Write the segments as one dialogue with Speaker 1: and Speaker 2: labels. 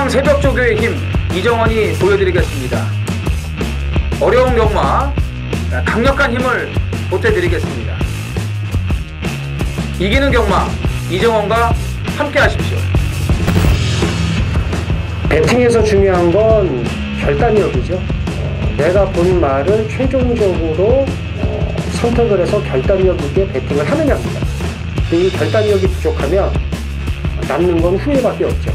Speaker 1: 기상 새벽 조교의 힘 이정원이 보여드리겠습니다. 어려운 경마 강력한 힘을 보태드리겠습니다. 이기는 경마 이정원과 함께 하십시오.
Speaker 2: 배팅에서 중요한 건 결단력이죠. 내가 본 말을 최종적으로 선택을 해서 결단력 있게 배팅을 하느냐입니다. 이 결단력이 부족하면 남는 건 후회밖에 없죠.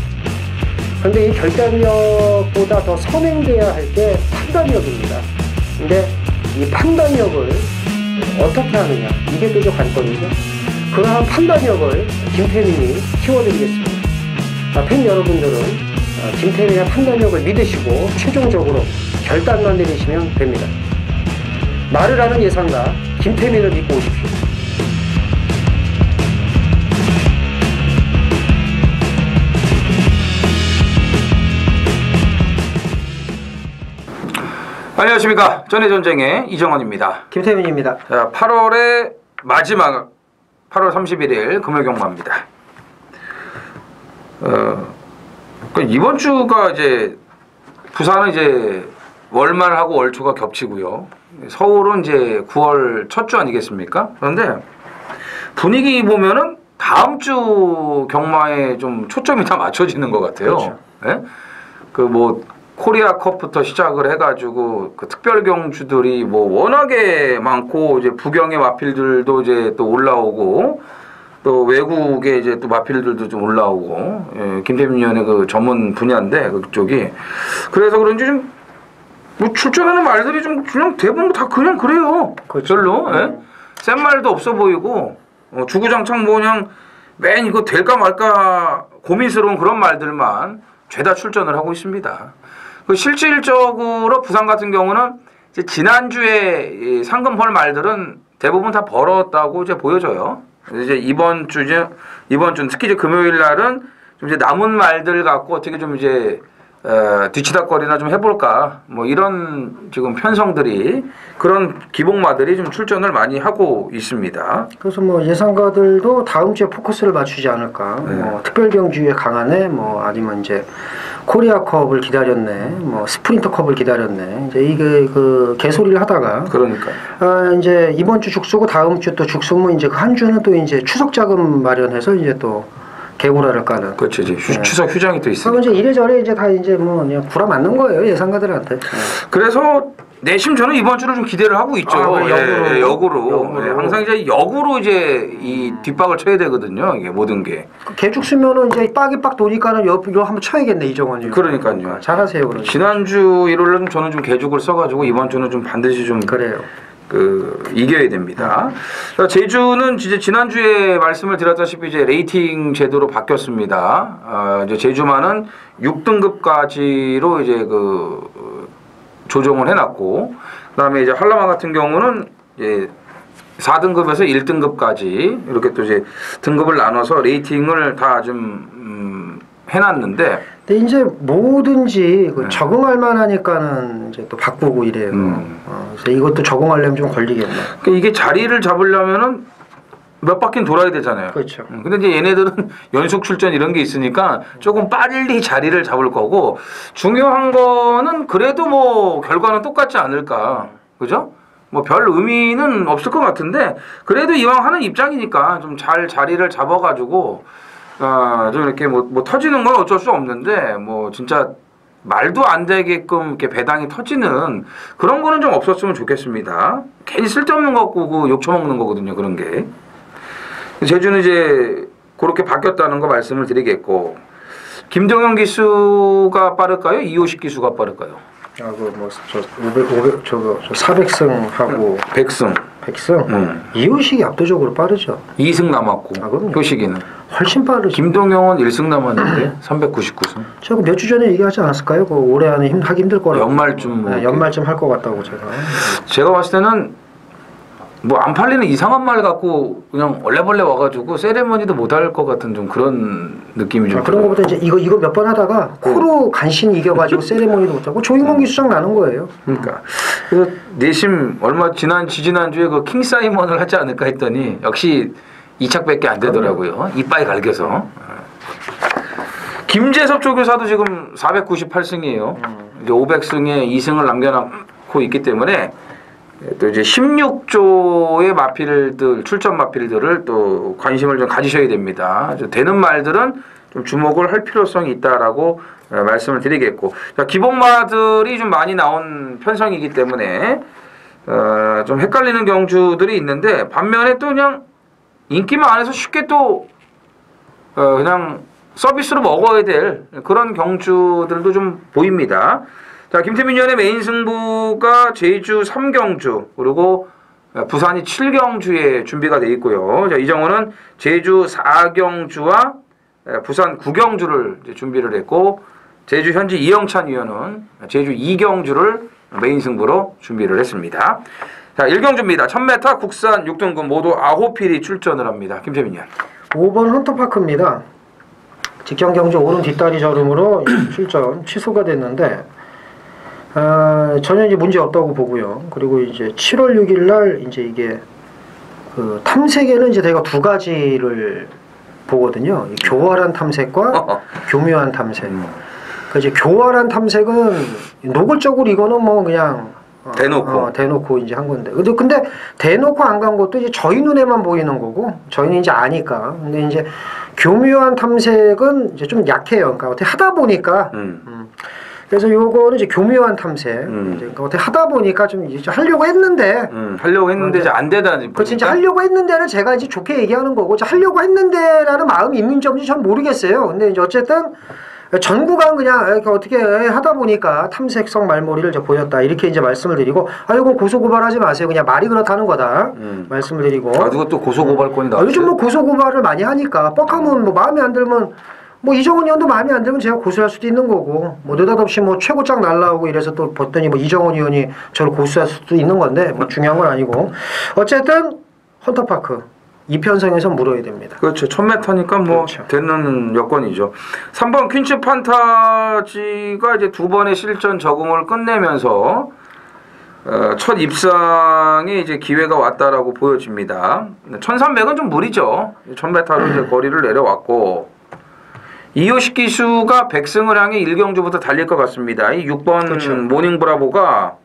Speaker 2: 그런데 이 결단력보다 더 선행돼야 할 게 판단력입니다. 근데 이 판단력을 어떻게 하느냐, 이게 또 관건이죠. 그러한 판단력을 김태민이 키워드리겠습니다. 팬 여러분들은 김태민의 판단력을 믿으시고 최종적으로 결단만 내리시면 됩니다. 말을 하는 예상가 김태민을 믿고 오십시오.
Speaker 1: 안녕하십니까. 전해전쟁의 이정원입니다.
Speaker 2: 김태민입니다.
Speaker 1: 자, 8월의 마지막 8월 31일 금요경마입니다. 이번 주가 이제 부산은 이제 월말하고 월초가 겹치고요. 서울은 이제 9월 첫 주 아니겠습니까? 그런데 분위기 보면은 다음 주 경마에 좀 초점이 다 맞춰지는 것 같아요.
Speaker 2: 그렇죠.
Speaker 1: 네? 그 뭐 코리아컵부터 시작을 해가지고 그 특별 경주들이 뭐 워낙에 많고 이제 부경의 마필들도 이제 또 올라오고 또 외국의 이제 또 마필들도 좀 올라오고, 예, 김태민 위원의 그 전문 분야인데 그쪽이 그래서 그런지 좀 뭐 출전하는 말들이 좀 그냥 대부분 다 그냥 그래요.
Speaker 2: 그렇죠.
Speaker 1: 별로 예? 센 말도 없어 보이고 주구장창 뭐 그냥 맨 이거 될까 말까 고민스러운 그런 말들만 죄다 출전을 하고 있습니다. 그 실질적으로 부산 같은 경우는 이제 지난주에 상금벌 말들은 대부분 다 벌었다고 이제 보여져요. 이제 이번 주는 특히 이제 금요일 날은 좀 이제 남은 말들 갖고 어떻게 좀 이제 뒤치다거리나 좀 해볼까 뭐 이런 지금 편성들이 그런 기복마들이 좀 출전을 많이 하고 있습니다.
Speaker 2: 그래서 뭐 예상가들도 다음 주에 포커스를 맞추지 않을까.
Speaker 1: 네.
Speaker 2: 뭐 특별 경주에 강하네, 뭐 아니면 이제 코리아컵을 기다렸네, 뭐 스프린터컵을 기다렸네. 이제 이게 그 개소리를 하다가
Speaker 1: 그러니까
Speaker 2: 이제 이번 주 죽수고 다음 주 또 죽수면 이제 한 주는 또 이제 추석 자금 마련해서 이제 또 개구라를 까는.
Speaker 1: 그렇죠. 이제
Speaker 2: 네.
Speaker 1: 추석 휴장이 또 있으니까.
Speaker 2: 그럼 이제 이래저래 이제 다 이제 뭐 그냥 구라 맞는 거예요, 예상가들한테.
Speaker 1: 그래서 내심 저는 이번 주를 좀 기대를 하고 있죠. 역으로. 예, 항상 이제 역으로 이제 이 뒷박을 쳐야 되거든요. 이게 모든 게.
Speaker 2: 개죽수면은 이제 빡이 빡 도니까는 이거 한번 쳐야겠네, 이정원이.
Speaker 1: 그러니까요.
Speaker 2: 잘하세요, 그러면.
Speaker 1: 지난주 일요일은 저는 좀 개죽을 써가지고 이번 주는 좀 반드시 좀
Speaker 2: 그래요.
Speaker 1: 이겨야 됩니다. 제주는 이제 지난주에 말씀을 드렸다시피 이제 레이팅 제도로 바뀌었습니다. 이제 제주만은 6등급까지로 이제 조정을 해놨고, 그다음에 이제 한라마 같은 경우는 이제 4등급에서 1등급까지 이렇게 또 이제 등급을 나눠서 레이팅을 다 좀 해놨는데.
Speaker 2: 근데 이제 뭐든지 적응할 만하니까는 이제 또 바꾸고 이래요. 그래서 이것도 적응하려면 좀 걸리겠네.
Speaker 1: 그러니까 이게 자리를 잡으려면은 몇 바퀴는 돌아야 되잖아요.
Speaker 2: 그렇죠.
Speaker 1: 근데 이제 얘네들은 연속 출전 이런 게 있으니까 조금 빨리 자리를 잡을 거고, 중요한 거는 그래도 뭐 결과는 똑같지 않을까. 그죠? 뭐 별 의미는 없을 것 같은데 그래도 이왕 하는 입장이니까 좀 잘 자리를 잡아가지고 좀 이렇게 뭐 터지는 건 어쩔 수 없는데 뭐 진짜 말도 안 되게끔 이렇게 배당이 터지는 그런 거는 좀 없었으면 좋겠습니다. 괜히 쓸데없는 거 갖고 욕 처먹는 거거든요, 그런 게. 제주는 이제 그렇게 바뀌었다는 거 말씀을 드리겠고, 김동현 기수가 빠를까요? 이호식 기수가 빠를까요?
Speaker 2: 저 400승하고
Speaker 1: 100승.
Speaker 2: 100승. 이호식이 압도적으로 빠르죠.
Speaker 1: 2승 남았고,
Speaker 2: 그럼요.
Speaker 1: 효식이는.
Speaker 2: 훨씬 빠르죠.
Speaker 1: 김동영은 1승 남았는데 399승.
Speaker 2: 제가 몇 주 전에 얘기하지 않았을까요? 올해 안에 하기 힘들 거라고.
Speaker 1: 연말쯤
Speaker 2: 네, 연말쯤 할 것 같다고
Speaker 1: 제가 봤을 때는 뭐 안 팔리는 이상한 말 갖고 그냥 얼레벌레 와가지고 세레머니도 못 할 것 같은 좀 그런 느낌이 좀.
Speaker 2: 그런 거보다 이제 이거 몇 번 하다가 코로 간신히 이겨가지고 세레머니도 못하고 조인공 기수장 나는 거예요.
Speaker 1: 그러니까 그래서 내심 지난주에 그 킹 사이먼을 하지 않을까 했더니 역시 2착밖에 안 되더라고요. 이빨 갈겨서. 김재섭 조교사도 지금 498승이에요. 이제 500승에 2승을 남겨놓고 있기 때문에 또 이제 16조의 마필들, 출전 마필들을 또 관심을 좀 가지셔야 됩니다. 되는 말들은 좀 주목을 할 필요성이 있다라고 말씀을 드리겠고, 자, 기복마들이 좀 많이 나온 편성이기 때문에 좀 헷갈리는 경주들이 있는데, 반면에 또 그냥 인기만 안 해서 쉽게 또 그냥 서비스로 먹어야 될 그런 경주들도 좀 보입니다. 자, 김태민 위원의 메인 승부가 제주 3경주 그리고 부산이 7경주에 준비가 되어 있고요. 자, 이정호는 제주 4경주와 부산 9경주를 이제 준비를 했고, 제주 현지 이영찬 위원은 제주 2경주를 메인 승부로 준비를 했습니다. 자, 1경주입니다. 1000m 국산 6등급 모두 9필이 출전을 합니다. 김태민 위원.
Speaker 2: 5번 헌터파크입니다. 직전 경주 오른 뒷다리 저름으로 출전 취소가 됐는데 전혀 이제 문제 없다고 보고요. 그리고 이제 7월 6일 날 이제 이게 그 탐색에는 이제 제가 두 가지를 보거든요. 교활한 탐색과 교묘한 탐색. 그 이제 교활한 탐색은 노골적으로 이거는 뭐 그냥 대놓고 이제 한 건데. 근데 대놓고 안 간 것도 이제 저희 눈에만 보이는 거고, 저희는 이제 아니까. 근데 이제 교묘한 탐색은 이제 좀 약해요. 그러니까 어떻게 하다 보니까. 그래서 요거는 이제 교묘한 탐색. 이제 그러니까 어떻게 하다 보니까 좀 이제 하려고 했는데.
Speaker 1: 이제 안 되다니.
Speaker 2: 그렇지. 이제 하려고 했는데는 제가 이제 좋게 얘기하는 거고, 하려고 했는데라는 마음이 있는지 없는지 전 모르겠어요. 근데 이제 어쨌든 전 구간 그냥 이렇게 어떻게 하다 보니까 탐색성 말머리를 이제 보였다. 이렇게 이제 말씀을 드리고, 이건 고소고발하지 마세요. 그냥 말이 그렇다는 거다. 말씀을 드리고.
Speaker 1: 누가 또 고소고발권이 나왔어요?
Speaker 2: 요즘 뭐 고소고발을 많이 하니까, 뻑하면 뭐 마음에 안 들면, 뭐 이정은 의원도 마음에 안 들면 제가 고소할 수도 있는 거고, 뭐 느닷없이 뭐 최고장 날라오고 이래서 또 봤더니 뭐 이정은 의원이 저를 고소할 수도 있는 건데, 뭐 중요한 건 아니고. 어쨌든, 헌터파크. 이편성에서 물어야 됩니다.
Speaker 1: 그렇죠. 1000m니까 뭐
Speaker 2: 그렇죠.
Speaker 1: 되는 여건이죠. 3번 퀸츠 판타지가 이제 두 번의 실전 적응을 끝내면서 첫 입상에 이제 기회가 왔다라고 보여집니다. 1300은 좀 무리죠. 1000m로 이제 거리를 내려왔고, 이효식 기수가 100승을 향해 1경주부터 달릴 것 같습니다. 이 6번
Speaker 2: 그렇죠.
Speaker 1: 모닝 브라보가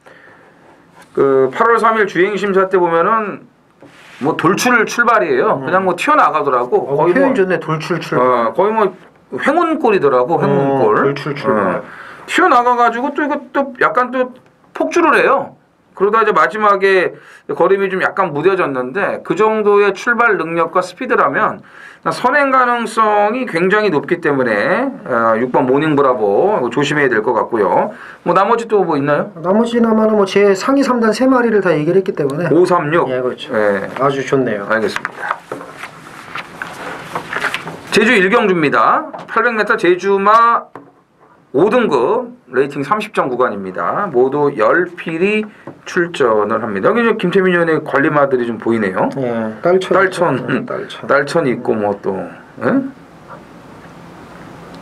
Speaker 1: 그 8월 3일 주행 심사 때 보면은 뭐 돌출 출발이에요. 그냥 뭐 튀어나가더라고.
Speaker 2: 거의 표현 좋네. 돌출 출발.
Speaker 1: 거의 뭐 횡운골이더라고. 횡운골.
Speaker 2: 돌출 출발.
Speaker 1: 튀어나가가지고 또 이거 또 약간 또 폭주를 해요. 그러다 이제 마지막에 걸음이 좀 약간 무뎌졌는데, 그 정도의 출발 능력과 스피드라면 선행 가능성이 굉장히 높기 때문에 6번 모닝 브라보 조심해야 될 것 같고요. 뭐 나머지 또 뭐 있나요?
Speaker 2: 나머지나마는 뭐 제 상위 3단 3마리를 다 얘기를 했기 때문에
Speaker 1: 536.
Speaker 2: 예, 그렇죠.
Speaker 1: 예.
Speaker 2: 아주 좋네요.
Speaker 1: 알겠습니다. 제주 1경주입니다. 800m 제주마 5등급 레이팅 30점 구간입니다. 모두 10필이 출전을 합니다. 여기 김태민 의원의 관리마들이 좀 보이네요.
Speaker 2: 예,
Speaker 1: 딸천이 있고 뭐 또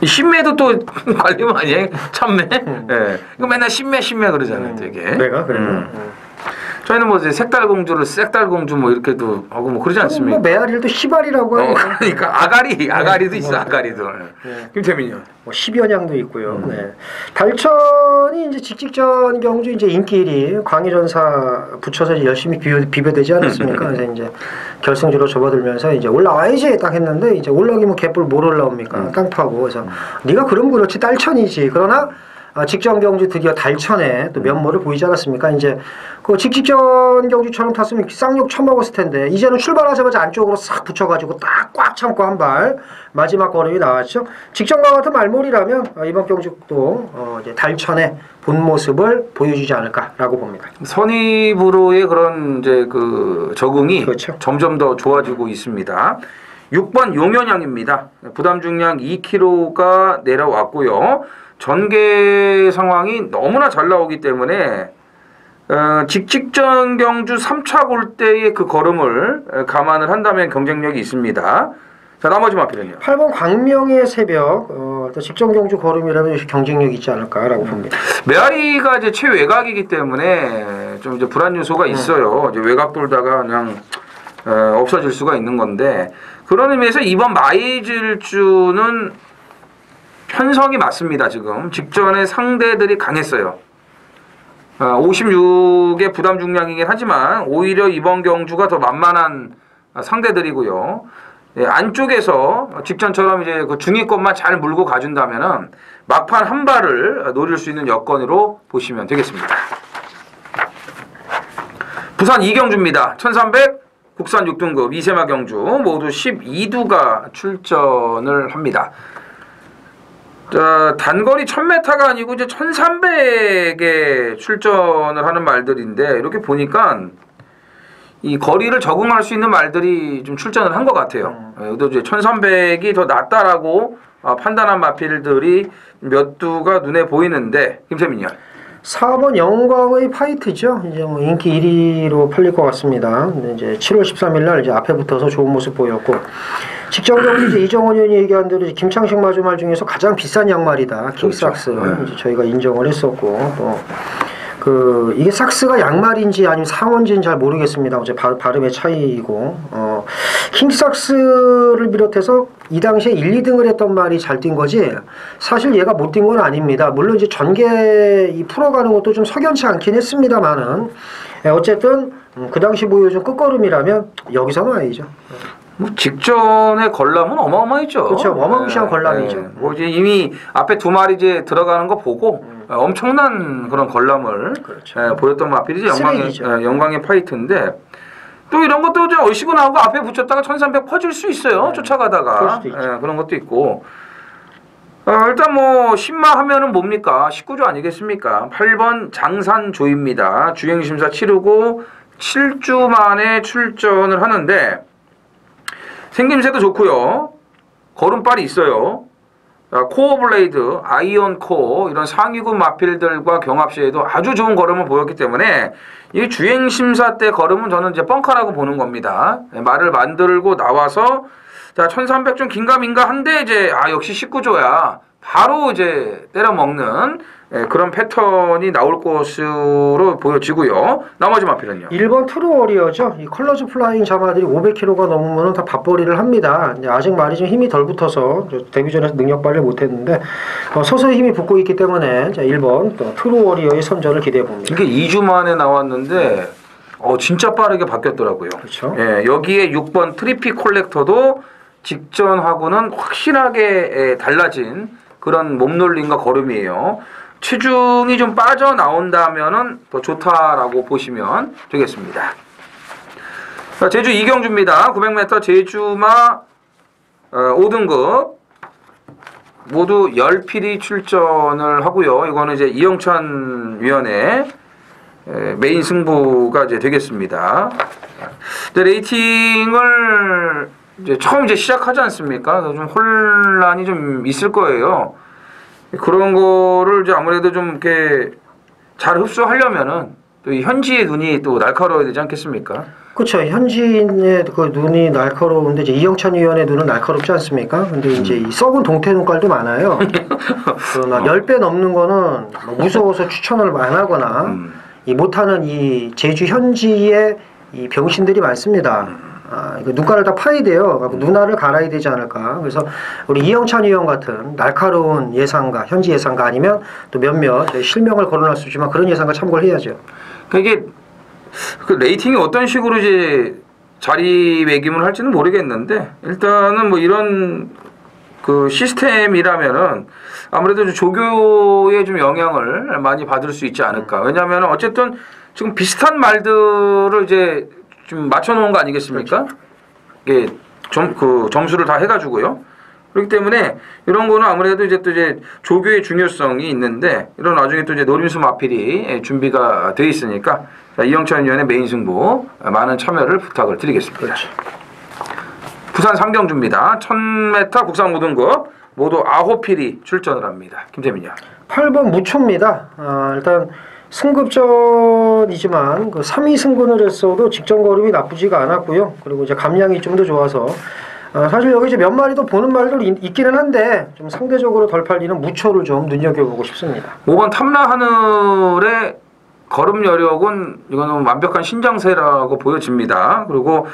Speaker 1: 이 신매도 또 관리마 아니에요? 참매? 예. 이거 맨날 신매 그러잖아요, 되게.
Speaker 2: 내가 그래요.
Speaker 1: 저희는 뭐 이제 색달공주를 색달공주 뭐 이렇게도 하고 뭐 그러지 않습니까?
Speaker 2: 뭐 메아리를 또 시발이라고 하고.
Speaker 1: 그러니까 아가리도 있어, 아가리도.
Speaker 2: 네.
Speaker 1: 김태민이요.
Speaker 2: 뭐 10여냥도 있고요. 네. 달천이 이제 직직전 경주 이제 인기일이 광희전사 붙여서 이제 열심히 비벼대지 않았습니까? 그래서 이제 결승주로 접어들면서 이제 올라와야지 딱 했는데, 이제 올라오기 뭐 개뿔 뭘 올라옵니까? 깡파고. 그래서 네가 그럼 그렇지 달천이지. 그러나 직전 경주 드디어 달천에 또 면모를 보이지 않았습니까? 이제 그 직전 경주처럼 탔으면 쌍욕 처먹었을 텐데, 이제는 출발하자마자 안쪽으로 싹 붙여가지고 딱 꽉 참고 한 발 마지막 걸음이 나왔죠. 직전과 같은 말몰이라면 이번 경주도 이제 달천의 본 모습을 보여주지 않을까라고 봅니다.
Speaker 1: 선입으로의 그런 이제 그 적응이
Speaker 2: 그렇죠.
Speaker 1: 점점 더 좋아지고 있습니다. 6번 용현양입니다. 부담 중량 2kg가 내려왔고요. 전개 상황이 너무나 잘 나오기 때문에 직전 경주 3차 골대의 그 걸음을 감안을 한다면 경쟁력이 있습니다. 자, 나머지 마필은요.
Speaker 2: 8번 광명의 새벽 또 직전 경주 걸음이라면 경쟁력이 있지 않을까라고 봅니다.
Speaker 1: 메아리가 이제 최외곽이기 때문에 좀 이제 불안 요소가 있어요. 이제 외곽 돌다가 그냥 없어질 수가 있는 건데, 그런 의미에서 이번 마이질주는 편성이 맞습니다. 지금 직전에 상대들이 강했어요. 56의 부담 중량이긴 하지만 오히려 이번 경주가 더 만만한 상대들이고요. 예, 안쪽에서 직전처럼 이제 그 중위권만 잘 물고 가준다면은 막판 한 발을 노릴 수 있는 여건으로 보시면 되겠습니다. 부산 이경주입니다. 1300 국산 6등급 이세마 경주 모두 12두가 출전을 합니다. 자, 단거리 1000m가 아니고 이제 1300에 출전을 하는 말들인데 이렇게 보니까 이 거리를 적응할 수 있는 말들이 좀 출전을 한 것 같아요. 여기도 이제 1300이 더 낫다라고 판단한 마필들이 몇 두가 눈에 보이는데 김세민이요.
Speaker 2: 4번 영광의 파이트죠. 이제 뭐 인기 1위로 팔릴 것 같습니다. 이제 7월 13일 날 이제 앞에 붙어서 좋은 모습 보였고 직전 경기 이제 이정원 의원이 얘기한 대로 김창식 마주말 중에서 가장 비싼 양말이다. 킹삭스.
Speaker 1: 그렇죠.
Speaker 2: 이제 저희가 인정을 했었고 또 이게 삭스가 양말인지 아니면 상원지는 잘 모르겠습니다. 어제 발음의 차이이고 킹삭스를 비롯해서 이 당시에 1, 2등을 했던 말이 잘 뛴 거지 사실 얘가 못 뛴 건 아닙니다. 물론 이제 전개 이 풀어가는 것도 좀 석연치 않긴 했습니다만은 어쨌든 그 당시 보여준 끝걸음이라면 여기서는 아니죠.
Speaker 1: 뭐 직전에 걸람은 어마어마했죠.
Speaker 2: 그렇죠. 어마무시한 걸람이죠.
Speaker 1: 뭐 이제 이미 앞에 두 마리 이제 들어가는 거 보고 엄청난 그런 걸람을
Speaker 2: 그렇죠.
Speaker 1: 보였던 마필이지
Speaker 2: 쓰레기죠.
Speaker 1: 영광의 파이트인데 또 이런 것도 이제 얼씨구 나오고 앞에 붙였다가 1300 퍼질 수 있어요. 쫓아가다가
Speaker 2: 그럴 수도 있죠.
Speaker 1: 그런 것도 있고 일단 뭐 신마 하면은 뭡니까? 19조 아니겠습니까? 8번 장산조입니다. 주행심사 치르고 7주 만에 출전을 하는데 생김새도 좋고요. 걸음발이 있어요. 코어 블레이드, 아이언 코어 이런 상위급 마필들과 경합 시에도 아주 좋은 걸음을 보였기 때문에 이 주행 심사 때 걸음은 저는 이제 뻥카라고 보는 겁니다. 말을 만들고 나와서 자 1300 좀 긴가민가 한데 이제 역시 19조야. 바로 이제 때려 먹는 그런 패턴이 나올 것으로 보여지고요. 나머지 마필은요.
Speaker 2: 1번 트루워리어죠. 이 컬러즈 플라잉 자마들이 500kg가 넘으면 다 밥벌이를 합니다. 이제 아직 말이 좀 힘이 덜 붙어서 데뷔 전에서 능력 발휘를 못했는데 서서히 힘이 붙고 있기 때문에 자 1번 또 트루워리어의 선전을 기대해 봅니다.
Speaker 1: 이게 2주 만에 나왔는데 진짜 빠르게 바뀌었더라고요.
Speaker 2: 그렇죠.
Speaker 1: 예, 여기에 6번 트리피 콜렉터도 직전하고는 확실하게 달라진 그런 몸놀림과 걸음이에요. 체중이 좀 빠져나온다면은 더 좋다라고 보시면 되겠습니다. 자, 제주 이경주입니다. 900m 제주마 5등급 모두 10필이 출전을 하고요. 이거는 이제 이영찬 위원의 메인 승부가 이제 되겠습니다. 레이팅을 이제 처음 이제 시작하지 않습니까? 좀 혼란이 좀 있을 거예요. 그런 거를 이제 아무래도 좀 이렇게 잘 흡수하려면은 또 이 현지의 눈이 또 날카로워야 되지 않겠습니까?
Speaker 2: 그렇죠. 현지인의 그 눈이 날카로운데 이제 이영찬 위원의 눈은 날카롭지 않습니까? 근데 이제 이 썩은 동태 눈깔도 많아요. 그러나 10배 넘는 거는 뭐 무서워서 추천을 안 하거나 이 못하는 이 제주 현지의 이 병신들이 많습니다. 이거 눈가를 다 파야 돼요. 눈알을 갈아야 되지 않을까. 그래서 우리 이영찬 의원 같은 날카로운 예상가, 현지 예상가 아니면 또 몇몇 실명을 거론할 수 있지만 그런 예상가 참고를 해야죠.
Speaker 1: 그러니까 이게 그 레이팅이 어떤 식으로 이제 자리매김을 할지는 모르겠는데 일단은 뭐 이런 그 시스템이라면은 아무래도 조교에 좀 영향을 많이 받을 수 있지 않을까. 왜냐하면 어쨌든 지금 비슷한 말들을 이제 좀 맞춰놓은 거 아니겠습니까? 이게 점수를 다 해가지고요. 그렇기 때문에 이런 거는 아무래도 이제 또 이제 조교의 중요성이 있는데 이런 나중에 또 이제 노림수 마필이 준비가 돼 있으니까 이영찬 위원의 메인 승부 많은 참여를 부탁을 드리겠습니다.
Speaker 2: 그렇죠.
Speaker 1: 부산 삼경주입니다. 1000m 국산 5등급 모두 9필이 출전을 합니다. 김재민이요.
Speaker 2: 8번 무초입니다. 일단 승급전이지만 그 3위 승근을 했어도 직전 걸음이 나쁘지가 않았고요. 그리고 이제 감량이 좀 더 좋아서 사실 여기 이제 몇 마리 더 보는 말도 있기는 한데 좀 상대적으로 덜 팔리는 무초를 좀 눈여겨보고 싶습니다.
Speaker 1: 5번 탐라하늘의 걸음 여력은 이거는 완벽한 신장세라고 보여집니다. 그리고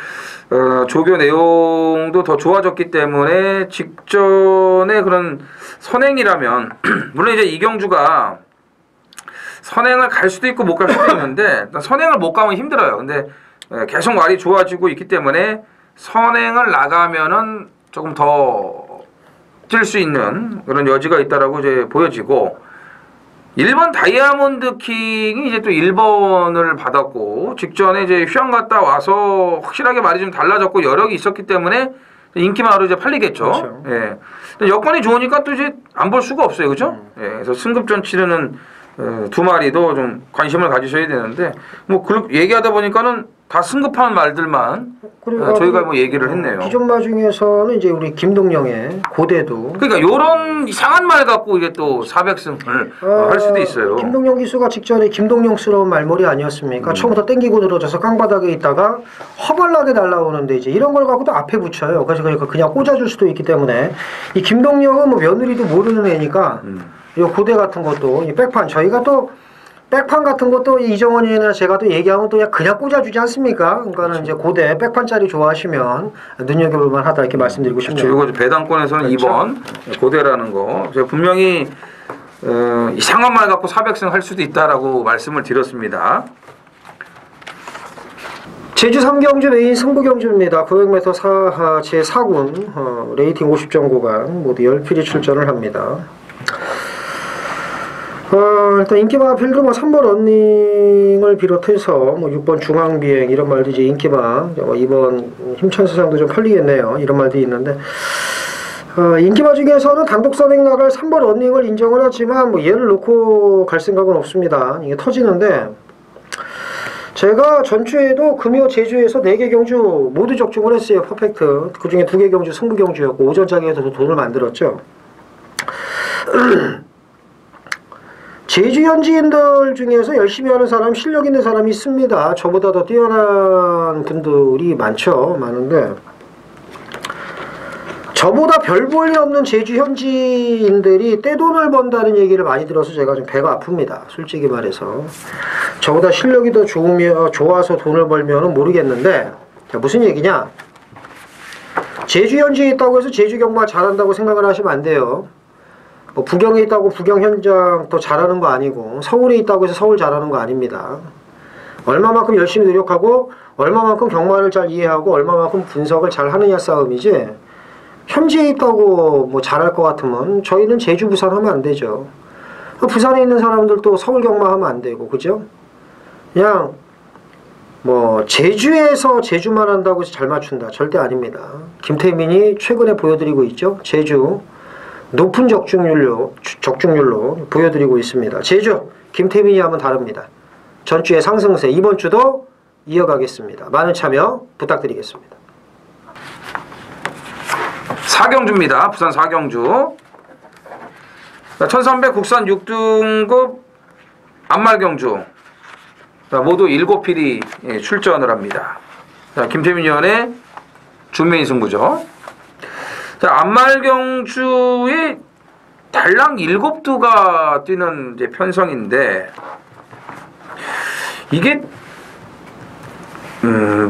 Speaker 1: 조교 내용도 더 좋아졌기 때문에 직전에 그런 선행이라면 물론 이제 이경주가 선행을 갈 수도 있고 못 갈 수도 있는데 선행을 못 가면 힘들어요. 근데 계속 말이 좋아지고 있기 때문에 선행을 나가면은 조금 더 뛸 수 있는 그런 여지가 있다라고 이제 보여지고 1번 다이아몬드 킹이 이제 또 1번을 받았고 직전에 이제 휴양 갔다 와서 확실하게 말이 좀 달라졌고 여력이 있었기 때문에 인기마로 이제 팔리겠죠.
Speaker 2: 그렇죠.
Speaker 1: 예. 근데 여건이 좋으니까 또 이제 안 볼 수가 없어요, 그죠? 예. 그래서 승급전 치르는 두 마리도 좀 관심을 가지셔야 되는데 뭐 얘기하다 보니까는 다 승급한 말들만 저희가 뭐 얘기를 했네요.
Speaker 2: 기존마 중에서는 이제 우리 김동영의 고대도
Speaker 1: 그러니까 요런 이상한 말 갖고 이게 또 400승을 할 수도 있어요.
Speaker 2: 김동영 기수가 직전에 김동영스러운 말머리 아니었습니까? 처음부터 땡기고 늘어져서 깡바닥에 있다가 허벌나게 날라오는데 이제 이런 걸 갖고도 앞에 붙여요. 그래서 그러니까 그냥 꽂아줄 수도 있기 때문에 이 김동영은 뭐 며느리도 모르는 애니까 이 고대 같은 것도 이 백판 저희가 또 백판 같은 것도 이정원이나 제가 또 얘기하면 또 그냥 꽂아주지 않습니까? 그러니까는 이제 고대 백판짜리 좋아하시면 눈여겨볼만 하다 이렇게 말씀드리고 싶네요.
Speaker 1: 그리고 배당권에서는 그렇죠? 2번 고대라는 거 제가 분명히 이상한 말 갖고 400승 할 수도 있다라고 말씀을 드렸습니다.
Speaker 2: 제주 3경주 메인 승부경주입니다. 900m 제4군 레이팅 50점 구간 모두 10필이 출전을 합니다. 일단 인기마 필드 뭐 3번 런닝을 비롯해서 뭐 6번 중앙비행 이런 말도 이제 인기마 2번 힘찬 수상도 좀 팔리겠네요. 이런 말도 있는데 인기마 중에서는 단독 선행 나갈 3번 런닝을 인정을 하지만 뭐 얘를 놓고 갈 생각은 없습니다. 이게 터지는데 제가 전주에도 금요 제주에서 4개 경주 모두 적중을 했어요. 퍼펙트. 그 중에 2개 경주 승부 경주였고 오전장에서도 돈을 만들었죠. 제주 현지인들 중에서 열심히 하는 사람, 실력 있는 사람이 있습니다. 저보다 더 뛰어난 분들이 많은데 저보다 별 볼 일 없는 제주 현지인들이 떼돈을 번다는 얘기를 많이 들어서 제가 좀 배가 아픕니다. 솔직히 말해서. 저보다 실력이 더 좋아서 돈을 벌면은 모르겠는데 무슨 얘기냐? 제주 현지에 있다고 해서 제주 경마 잘한다고 생각을 하시면 안 돼요. 뭐 부경에 있다고 부경 현장 더 잘하는 거 아니고 서울에 있다고 해서 서울 잘하는 거 아닙니다. 얼마만큼 열심히 노력하고 얼마만큼 경마를 잘 이해하고 얼마만큼 분석을 잘 하느냐 싸움이지 현지에 있다고 뭐 잘할 것 같으면 저희는 제주 부산 하면 안 되죠. 부산에 있는 사람들도 서울 경마 하면 안 되고 그죠? 그냥 뭐 제주에서 제주만 한다고 해서 잘 맞춘다 절대 아닙니다. 김태민이 최근에 보여드리고 있죠. 제주 높은 적중률로 보여드리고 있습니다. 제주 김태민이 하면 다릅니다. 전주의 상승세 이번 주도 이어가겠습니다. 많은 참여 부탁드리겠습니다.
Speaker 1: 4경주입니다. 부산 4경주 1300 국산 6등급 안말경주 모두 7필이 출전을 합니다. 김태민 위원의 준메인 승부죠. 안말경주의 달랑 7두가 뛰는 이제 편성인데 이게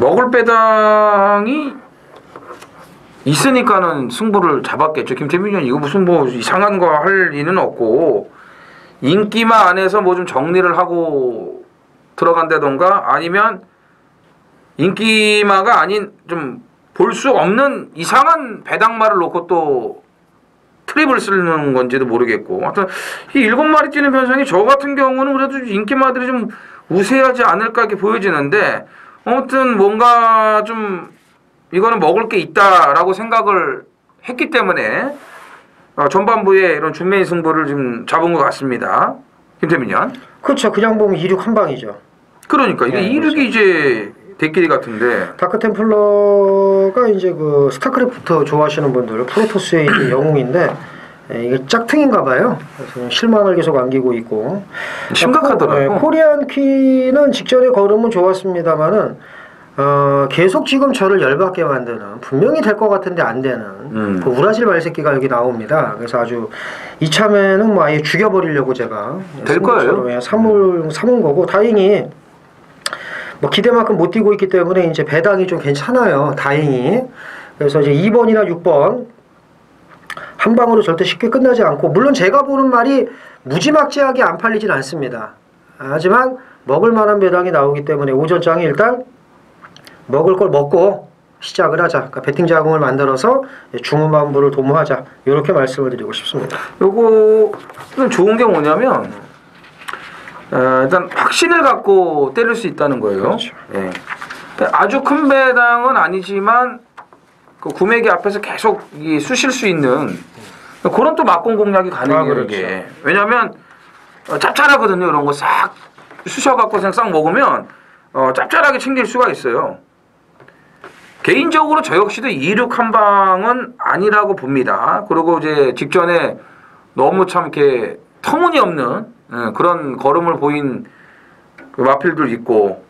Speaker 1: 먹을 배당이 있으니까는 승부를 잡았겠죠. 김태민 의원 이거 무슨 뭐 이상한 거 할 리는 없고 인기마 안에서 뭐 좀 정리를 하고 들어간다던가 아니면 인기마가 아닌 좀 볼 수 없는 이상한 배당말을 놓고 또 트립을 쓰는 건지도 모르겠고 하여튼 이 7마리 뛰는 편성이 저 같은 경우는 그래도 인기마들이 좀 우세하지 않을까 이렇게 보여지는데 아무튼 뭔가 좀 이거는 먹을 게 있다라고 생각을 했기 때문에 전반부에 이런 준메인 승부를 좀 잡은 것 같습니다. 김태민 의원.
Speaker 2: 그렇죠. 그냥 보면 이륙 한 방이죠.
Speaker 1: 그러니까 이게 이륙이 그렇죠. 이제 대끼리 같은데.
Speaker 2: 다크템플러가 이제 그 스타크래프트 좋아하시는 분들 프로토스의 영웅인데 이게 짝퉁인가 봐요. 그래서 실망을 계속 안기고 있고.
Speaker 1: 심각하더라고요.
Speaker 2: 코리안 퀸은 직전에 걸음은 좋았습니다만은 계속 지금 저를 열받게 만드는 분명히 될 것 같은데 안 되는 그 우라질 말새끼가 여기 나옵니다. 그래서 아주 이참에는 뭐 아예 죽여버리려고 제가
Speaker 1: 될 거예요.
Speaker 2: 삼은 거고 다행히 뭐 기대만큼 못 뛰고 있기 때문에 이제 배당이 좀 괜찮아요. 다행히. 그래서 이제 2번이나 6번 한 방으로 절대 쉽게 끝나지 않고 물론 제가 보는 말이 무지막지하게 안 팔리진 않습니다. 하지만 먹을 만한 배당이 나오기 때문에 오전장에 일단 먹을 걸 먹고 시작을 하자. 그러니까 배팅 자금을 만들어서 중후반부를 도모하자. 이렇게 말씀을 드리고 싶습니다.
Speaker 1: 요거는 좋은 게 뭐냐면 일단 확신을 갖고 때릴 수 있다는 거예요.
Speaker 2: 그렇죠.
Speaker 1: 예. 아주 큰 배당은 아니지만 그 구매기 앞에서 계속 쑤실 수 있는 그런 또 막공 공략이 가능해요.
Speaker 2: 그렇죠.
Speaker 1: 이게. 왜냐하면 짭짤하거든요. 이런 거 싹 쑤셔갖고 그냥 싹 먹으면 짭짤하게 챙길 수가 있어요. 개인적으로 저 역시도 2-6 한 방은 아니라고 봅니다. 그리고 이제 직전에 너무 참 이렇게 터무니없는 그런 걸음을 보인 그 마필들 있고,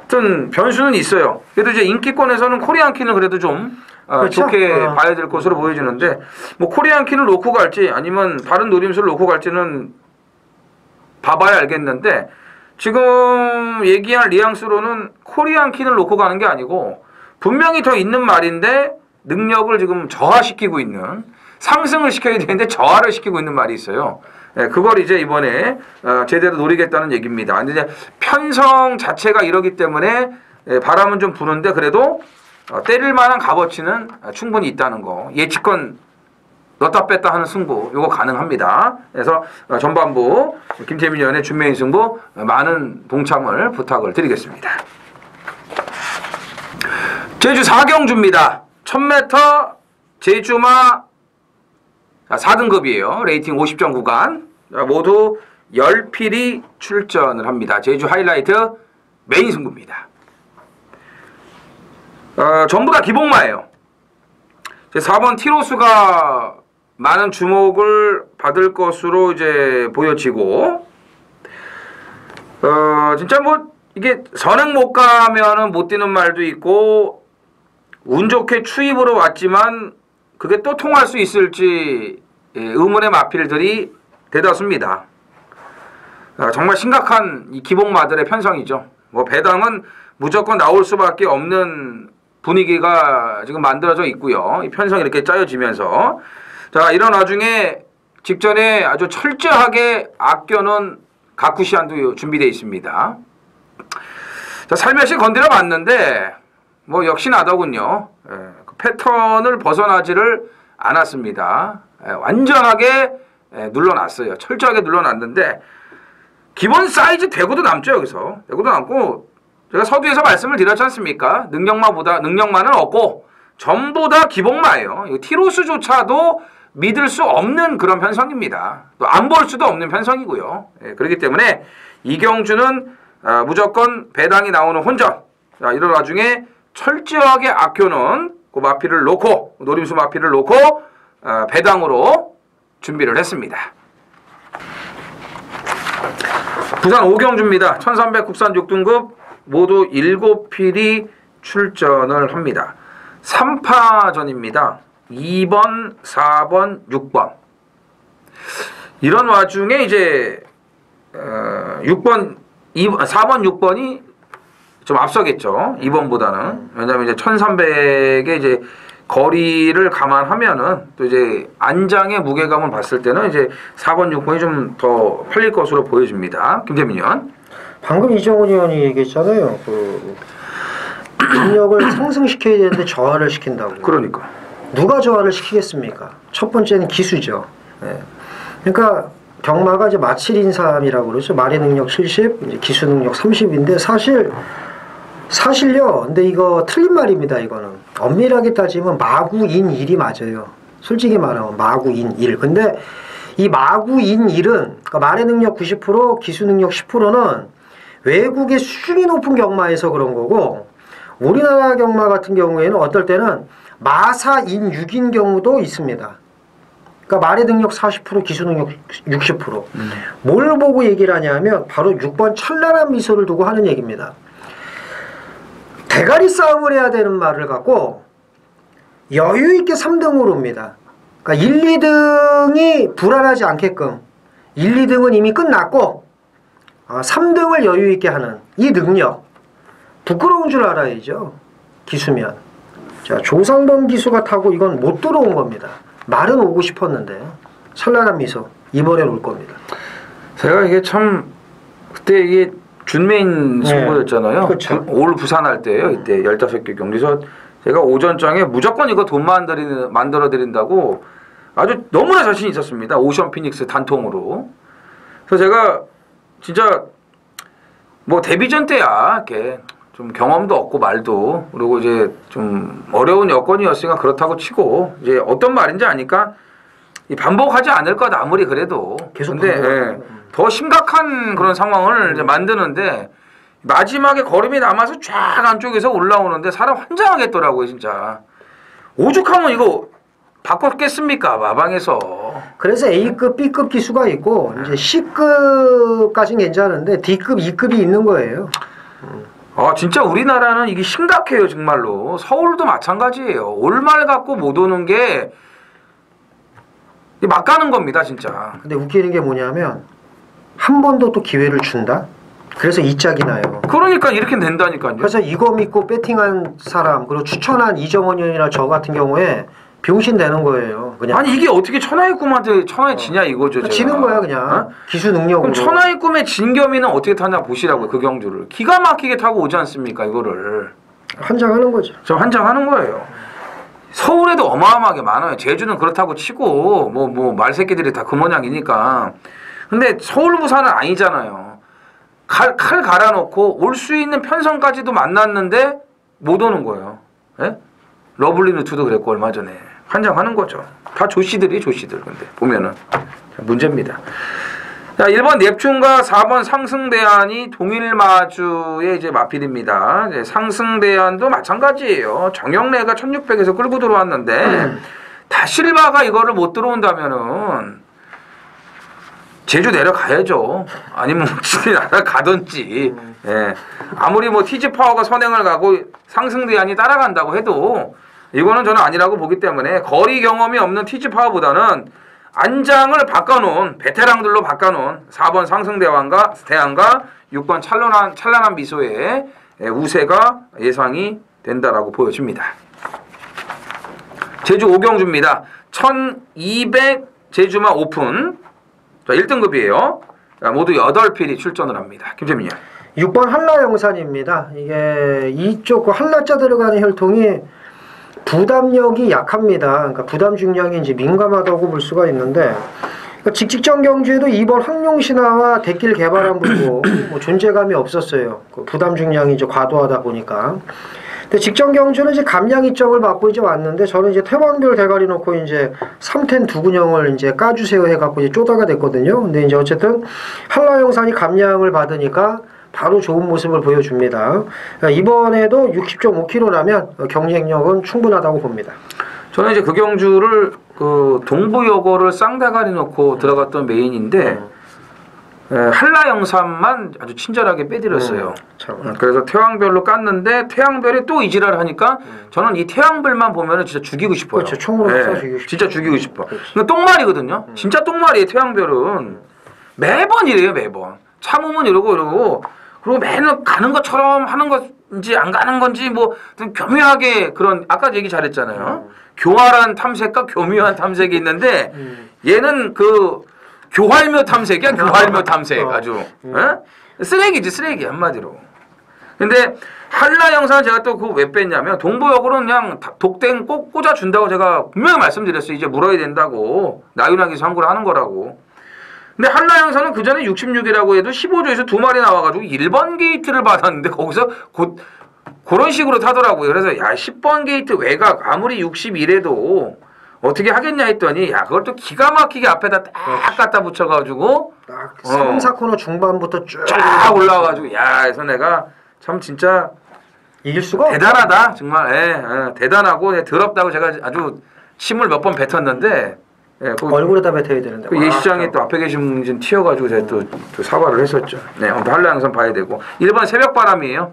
Speaker 1: 하여튼 변수는 있어요. 그래도 이제 인기권에서는 코리안키는 그래도 좀
Speaker 2: 그렇죠?
Speaker 1: 좋게 봐야 될 것으로 보여지는데, 뭐 코리안키를 놓고 갈지 아니면 다른 노림수를 놓고 갈지는 봐봐야 알겠는데, 지금 얘기한 리앙스로는 코리안키를 놓고 가는 게 아니고 분명히 더 있는 말인데 능력을 지금 저하시키고 있는, 상승을 시켜야 되는데 저하를 시키고 있는 말이 있어요. 예, 그걸 이제 이번에 제대로 노리겠다는 얘기입니다. 근데 이제 편성 자체가 이러기 때문에 바람은 좀 부는데 그래도 때릴 만한 값어치는 충분히 있다는 거. 예측권 넣었다 뺐다 하는 승부 요거 가능합니다. 그래서 전반부 김태민 의원의 준매인 승부 많은 동참을 부탁을 드리겠습니다. 제주 4경주입니다. 1000m 제주마 4등급이에요. 레이팅 50점 구간. 모두 10필이 출전을 합니다. 제주 하이라이트 메인 승부입니다. 전부 다 기복마예요. 4번 티로스가 많은 주목을 받을 것으로 이제 보여지고, 진짜 뭐 이게 선행 못 가면은 못 뛰는 말도 있고, 운 좋게 추입으로 왔지만 그게 또 통할 수 있을지 의문의 마필들이 대다수입니다. 정말 심각한 이 기복마들의 편성이죠. 뭐 배당은 무조건 나올 수밖에 없는 분위기가 지금 만들어져 있고요. 이 편성이 이렇게 짜여지면서, 자, 이런 와중에 직전에 아주 철저하게 아껴놓은 가쿠시안도 준비되어 있습니다. 자, 살며시 건드려 봤는데 뭐 역시 나더군요. 그 패턴을 벗어나지를 않았습니다. 완전하게 눌러놨어요. 철저하게 눌러놨는데 기본 사이즈 대구도 남죠. 여기서 대구도 남고, 제가 서두에서 말씀을 드렸지 않습니까? 능력만은 없고 전부 다 기복마예요. 티로스조차도 믿을 수 없는 그런 편성입니다. 또 안 볼 수도 없는 편성이고요. 그렇기 때문에 이경주는 무조건 배당이 나오는 혼전. 자, 이런 와중에 철저하게 아껴놓은 그 마필을 놓고, 노림수 마필을 놓고 배당으로 준비를 했습니다. 부산 5경주입니다. 1300 국산 6등급 모두 7필이 출전을 합니다. 3파전입니다. 2번, 4번, 6번. 이런 와중에 이제 4번, 6번이 좀 앞서겠죠. 2번보다는. 왜냐하면 이제 1300의 이제 거리를 감안하면은 또 이제 안장의 무게감을 봤을 때는 이제 4번, 6번이 좀 더 팔릴 것으로 보여집니다. 김태민 의원.
Speaker 2: 방금 이정훈 의원이 얘기했잖아요. 그 능력을 상승시켜야 되는데 저하를 시킨다고.
Speaker 1: 그러니까.
Speaker 2: 누가 저하를 시키겠습니까? 첫 번째는 기수죠. 네. 그러니까 경마가 이제 마칠인삼이라고 그러죠. 말의 능력 70, 이제 기수 능력 30인데 사실요. 근데 이거 틀린 말입니다. 이거는 엄밀하게 따지면 마구인일이 맞아요. 솔직히 말하면 마구인일. 근데 이 마구인일은, 그러니까 말의 능력 90%, 기수 능력 10%는 외국의 수준이 높은 경마에서 그런 거고, 우리나라 경마 같은 경우에는 어떨 때는 마사인 6인 경우도 있습니다. 그러니까 말의 능력 40%, 기수 능력 60%. 뭘 보고 얘기를 하냐면 바로 6번 찬란한 미소를 두고 하는 얘기입니다. 대가리 싸움을 해야 되는 말을 갖고 여유 있게 3등으로 옵니다. 그러니까 1, 2등이 불안하지 않게끔 1, 2등은 이미 끝났고 3등을 여유 있게 하는 이 능력 부끄러운 줄 알아야죠. 기수면. 자, 조상범 기수가 타고 이건 못 들어온 겁니다. 말은 오고 싶었는데 찬란한 미소 이번엔 올 겁니다.
Speaker 1: 제가 이게 참 그때 이게 준메인 승부였잖아요.
Speaker 2: 그렇죠.
Speaker 1: 올 부산할 때예요. 이때 15개 경기에서 제가 오전장에 무조건 이거 돈 만들어 드린다고 아주 너무나 자신 있었습니다. 오션 피닉스 단통으로. 그래서 제가 진짜 뭐 데뷔전 때야 이렇게 좀 경험도 없고 말도 그리고 이제 좀 어려운 여건이었으니까 그렇다고 치고 이제 어떤 말인지 아니까 반복하지 않을 것 아무리 그래도.
Speaker 2: 계속
Speaker 1: 근데 더 심각한 그런 상황을 이제 만드는데 마지막에 걸음이 남아서 쫙 안쪽에서 올라오는데 사람 환장하겠더라고요 진짜. 오죽하면 이거 바꿨겠습니까 마방에서.
Speaker 2: 그래서 A급, B급 기수가 있고 이제 C급까지는 괜찮은데 D급, E급이 있는 거예요.
Speaker 1: 아 진짜 우리나라는 이게 심각해요 정말로. 서울도 마찬가지예요. 올말 갖고 못 오는 게 막 가는 겁니다 진짜.
Speaker 2: 근데 웃기는 게 뭐냐면 한 번 더 또 기회를 준다? 그래서 이 짝이 나요.
Speaker 1: 그러니까 이렇게 된다니까요.
Speaker 2: 그래서 이거 믿고 배팅한 사람 그리고 추천한 이정원 의원이나 저 같은 경우에 병신 되는 거예요. 그냥.
Speaker 1: 아니 이게 어떻게 천하의 꿈한테 천하의 지냐 이거죠. 제가.
Speaker 2: 지는 거야 그냥.
Speaker 1: 어?
Speaker 2: 기수 능력으로.
Speaker 1: 그럼 천하의 꿈의 진겸이는 어떻게 타냐 보시라고요. 그 경주를. 기가 막히게 타고 오지 않습니까 이거를.
Speaker 2: 환장하는 거죠.
Speaker 1: 저 환장하는 거예요. 서울에도 어마어마하게 많아요. 제주는 그렇다고 치고 뭐 말새끼들이 다 그 모양이니까. 근데 서울 부산은 아니잖아요. 칼 갈아놓고 올 수 있는 편성까지도 만났는데 못 오는 거예요. 예? 러블리 누트도 그랬고 얼마 전에 환장하는 거죠. 다 조씨들 근데 보면은 문제입니다. 자, 1번 넵튠과 4번 상승대안이 동일 마주의 이제 마필입니다. 이제 상승대안도 마찬가지예요. 정영래가 1600에서 끌고 들어왔는데 다실바가 이거를 못 들어온다면은 제주 내려가야죠. 아니면 가든지. 예. 아무리 뭐 티즈 파워가 선행을 가고 상승대안이 따라간다고 해도 이거는 저는 아니라고 보기 때문에 거리 경험이 없는 티즈 파워보다는 안장을 바꿔놓은 베테랑들로 바꿔놓은 4번 상승대안과 6번 찬란한 미소의 우세가 예상이 된다라고 보여집니다. 제주 오경주입니다. 1200 제주마 오픈. 자, 1등급이에요. 모두 8필이 출전을 합니다. 김재민이요.
Speaker 2: 6번 한라영산입니다. 이게 이쪽 그 한라자 들어가는 혈통이 부담력이 약합니다. 그러니까 부담 중량이 이제 민감하다고 볼 수가 있는데 그러니까 직직전 경주에도 2번 항룡신화와 대길 개발한 불고 뭐 존재감이 없었어요. 그 부담 중량이 이제 과도하다 보니까. 근데 직전 경주는 이제 감량 이점을 받고 이제 왔는데 저는 이제 태왕별 대가리 놓고 이제 3텐 두근형을 이제 까주세요 해갖고 이제 쪼다가 됐거든요. 근데 이제 어쨌든 한라영산이 감량을 받으니까 바로 좋은 모습을 보여줍니다. 이번에도 60.5kg라면 경쟁력은 충분하다고 봅니다.
Speaker 1: 저는 이제 그 경주를 그 동부여고를 쌍대가리 놓고 들어갔던 메인인데 한라영산만 아주 친절하게 빼드렸어요. 그래서 태왕별로 깠는데 태왕별이 또 이지랄을 하니까 저는 이 태왕별만 보면은 진짜 죽이고 싶어요.
Speaker 2: 그렇죠. 총으로 쏴 죽이고 싶어.
Speaker 1: 진짜 죽이고 싶어. 근데 똥말이거든요. 진짜 똥말이에요. 태왕별은 매번 이래요. 매번 참으면 이러고 그리고 매번 가는 것처럼 하는 건지 안 가는 건지 뭐 좀 교묘하게 그런 아까 얘기 잘했잖아요. 교활한 탐색과 교묘한 탐색이 있는데 얘는 그 교활묘 탐색이야. 교활묘 탐색 아주 쓰레기지 쓰레기 한마디로. 근데 한라영산 제가 또 그거 왜 뺐냐면 동부역으로는 그냥 독땡 꼭 꽂아준다고 제가 분명히 말씀드렸어요. 이제 물어야 된다고 나윤하게 상구를 하는 거라고. 근데 한라영산은 그 전에 66이라고 해도 15조에서 2마리 나와가지고 1번 게이트를 받았는데 거기서 그런 식으로 타더라고요. 그래서 야 10번 게이트 외곽 아무리 61에도 어떻게 하겠냐 했더니 야 그걸 또 기가 막히게 앞에다 딱 갖다 붙여가지고
Speaker 2: 딱 3, 4코너 중반부터
Speaker 1: 쫙 올라와가지고 야 그래서 내가 참 진짜
Speaker 2: 이길 수가
Speaker 1: 대단하다 정말 대단하고 더럽다고 제가 아주 침을 몇 번 뱉었는데
Speaker 2: 얼굴에다 뱉어야 되는데
Speaker 1: 그 예시장에 또 앞에 계신 분 튀어가지고 제가 또 사과를 했었죠. 네, 한라영산 봐야 되고 1번 새벽바람이에요.